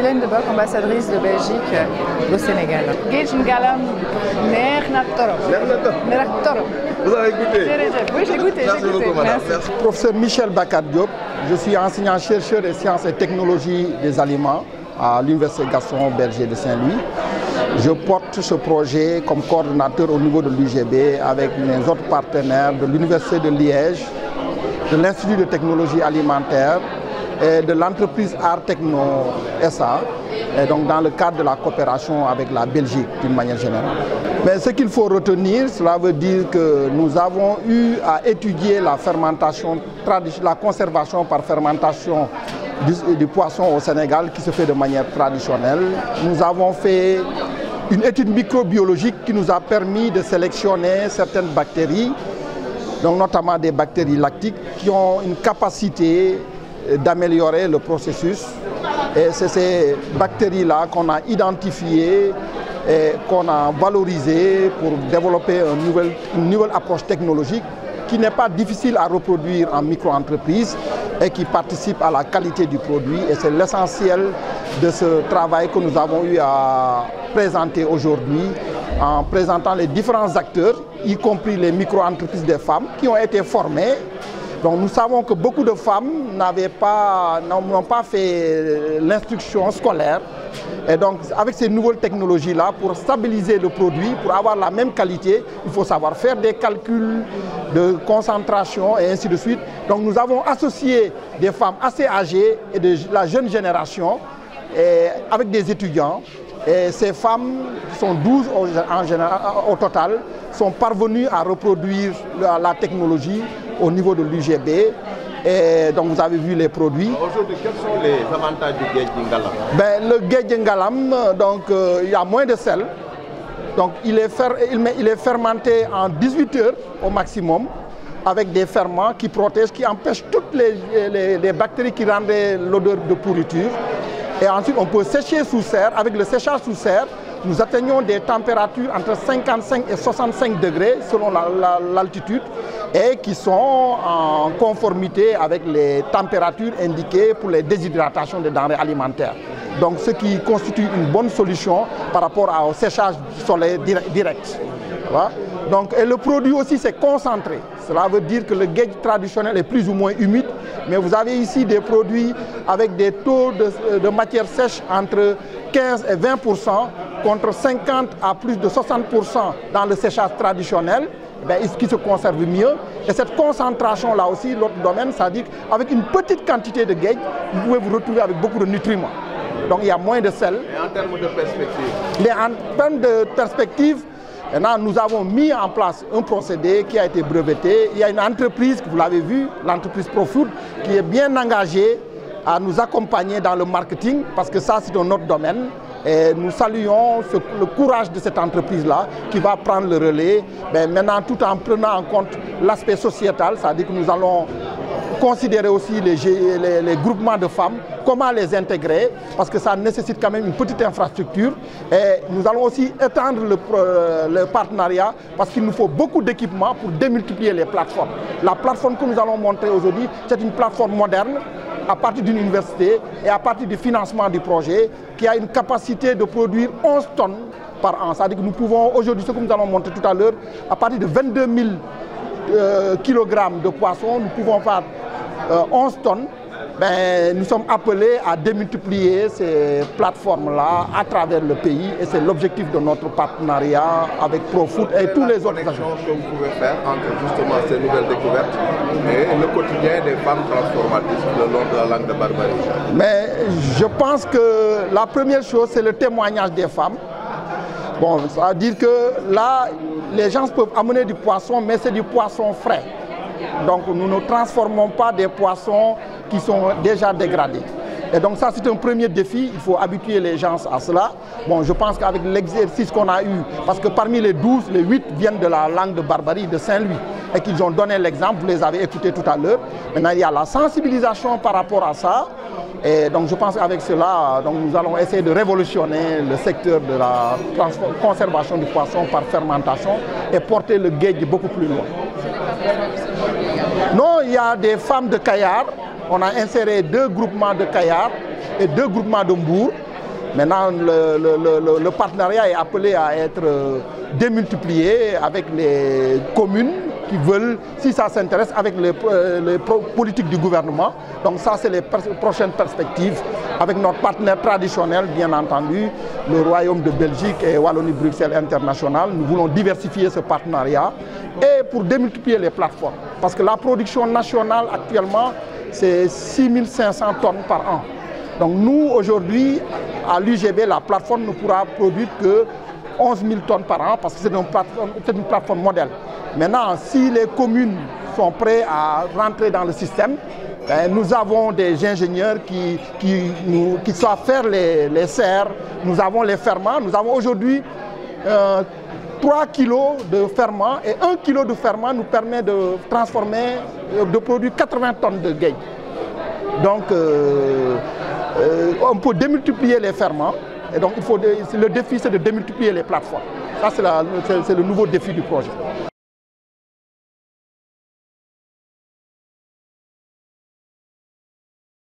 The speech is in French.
Hélène de Bock, ambassadrice de Belgique au Sénégal. Géej ngalam neex na torop. Vous avez goûté? Oui, j'ai goûté. Merci beaucoup, madame. Merci. Professeur Michel Bakar Diop, je suis enseignant-chercheur des sciences et technologies des aliments à l'Université Gaston Berger de Saint-Louis. Je porte ce projet comme coordonnateur au niveau de l'UGB avec mes autres partenaires de l'Université de Liège, de l'Institut de technologie alimentaire et de l'entreprise Art Techno SA, et donc dans le cadre de la coopération avec la Belgique d'une manière générale. Mais ce qu'il faut retenir, cela veut dire que nous avons eu à étudier la fermentation, la conservation par fermentation du poisson au Sénégal qui se fait de manière traditionnelle. Nous avons fait une étude microbiologique qui nous a permis de sélectionner certaines bactéries, donc notamment des bactéries lactiques qui ont une capacité d'améliorer le processus. Et c'est ces bactéries-là qu'on a identifiées et qu'on a valorisées pour développer une nouvelle approche technologique qui n'est pas difficile à reproduire en micro-entreprise et qui participe à la qualité du produit. Et c'est l'essentiel de ce travail que nous avons eu à présenter aujourd'hui en présentant les différents acteurs, y compris les micro-entreprises des femmes qui ont été formées. Donc nous savons que beaucoup de femmes n'ont pas fait l'instruction scolaire. Et donc avec ces nouvelles technologies-là, pour stabiliser le produit, pour avoir la même qualité, il faut savoir faire des calculs de concentration et ainsi de suite. Donc nous avons associé des femmes assez âgées et de la jeune génération avec des étudiants. Et ces femmes, qui sont 12 en général, au total, sont parvenues à reproduire la technologie au niveau de l'UGB. Et donc vous avez vu les produits. Aujourd'hui, quels sont les avantages du géej ngalam? Le géej ngalam, donc il y a moins de sel. Donc il est fermenté en 18 heures au maximum, avec des ferments qui protègent, qui empêchent toutes les bactéries qui rendraient l'odeur de pourriture. Et ensuite, on peut sécher sous serre. Avec le séchage sous serre, nous atteignons des températures entre 55 et 65 degrés selon l'altitude et qui sont en conformité avec les températures indiquées pour les déshydratations des denrées alimentaires. Donc, ce qui constitue une bonne solution par rapport au séchage du soleil direct. Voilà. Donc, et le produit aussi s'est concentré. Cela veut dire que le géej traditionnel est plus ou moins humide, mais vous avez ici des produits avec des taux de matière sèche entre 15 et 20%, contre 50 à plus de 60% dans le séchage traditionnel, qui se conserve mieux. Et cette concentration-là aussi, l'autre domaine, c'est-à-dire qu'avec une petite quantité de géej, vous pouvez vous retrouver avec beaucoup de nutriments. Donc il y a moins de sel. Et en termes de perspective? En termes de perspective, maintenant, nous avons mis en place un procédé qui a été breveté. Il y a une entreprise, vous l'avez vu, l'entreprise ProFood, qui est bien engagée à nous accompagner dans le marketing, parce que ça, c'est un autre domaine. Et nous saluons le courage de cette entreprise-là qui va prendre le relais, maintenant tout en prenant en compte l'aspect sociétal, c'est-à-dire que nous allons considérer aussi les groupements de femmes, comment les intégrer, parce que ça nécessite quand même une petite infrastructure. Et nous allons aussi étendre le partenariat, parce qu'il nous faut beaucoup d'équipements pour démultiplier les plateformes. La plateforme que nous allons montrer aujourd'hui, c'est une plateforme moderne, à partir d'une université et à partir du financement du projet, qui a une capacité de produire 11 tonnes par an. C'est-à-dire que nous pouvons aujourd'hui, ce que nous allons montrer tout à l'heure, à partir de 22 000 kilogrammes de poissons, nous pouvons faire 11 tonnes. Nous sommes appelés à démultiplier ces plateformes-là à travers le pays et c'est l'objectif de notre partenariat avec ProFood et tous les autres agents. Que vous pouvez faire entre justement ces nouvelles découvertes et le quotidien des femmes transformatrices le long de la langue de Barbarie? Mais je pense que la première chose, c'est le témoignage des femmes. Bon, ça veut dire que là, les gens peuvent amener du poisson, mais c'est du poisson frais. Donc nous ne transformons pas des poissons qui sont déjà dégradés. Et donc ça, c'est un premier défi, il faut habituer les gens à cela. Bon, je pense qu'avec l'exercice qu'on a eu, parce que parmi les 12, les 8 viennent de la langue de Barbarie, de Saint-Louis, et qu'ils ont donné l'exemple, vous les avez écoutés tout à l'heure. Maintenant, il y a la sensibilisation par rapport à ça. Et donc je pense qu'avec cela, donc, nous allons essayer de révolutionner le secteur de la conservation du poisson par fermentation et porter le géej beaucoup plus loin. Non, il y a des femmes de Kayar. On a inséré 2 groupements de Kayar et 2 groupements de Mbour Maintenant, le partenariat est appelé à être démultiplié avec les communes qui veulent, si ça s'intéresse, avec les politiques du gouvernement. Donc ça, c'est les prochaines perspectives avec notre partenaire traditionnel, bien entendu, le Royaume de Belgique et Wallonie-Bruxelles International. Nous voulons diversifier ce partenariat et pour démultiplier les plateformes. Parce que la production nationale actuellement, c'est 6500 tonnes par an. Donc nous, aujourd'hui, à l'UGB, la plateforme ne pourra produire que 11 000 tonnes par an parce que c'est une plateforme modèle. Maintenant, si les communes sont prêtes à rentrer dans le système, nous avons des ingénieurs qui savent faire les serres, nous avons les ferments. Nous avons aujourd'hui 3 kilos de ferment et 1 kilo de ferment nous permet de transformer, de produire 80 tonnes de gueule. Donc, on peut démultiplier les ferments et donc le défi c'est de démultiplier les plateformes. Ça c'est le nouveau défi du projet.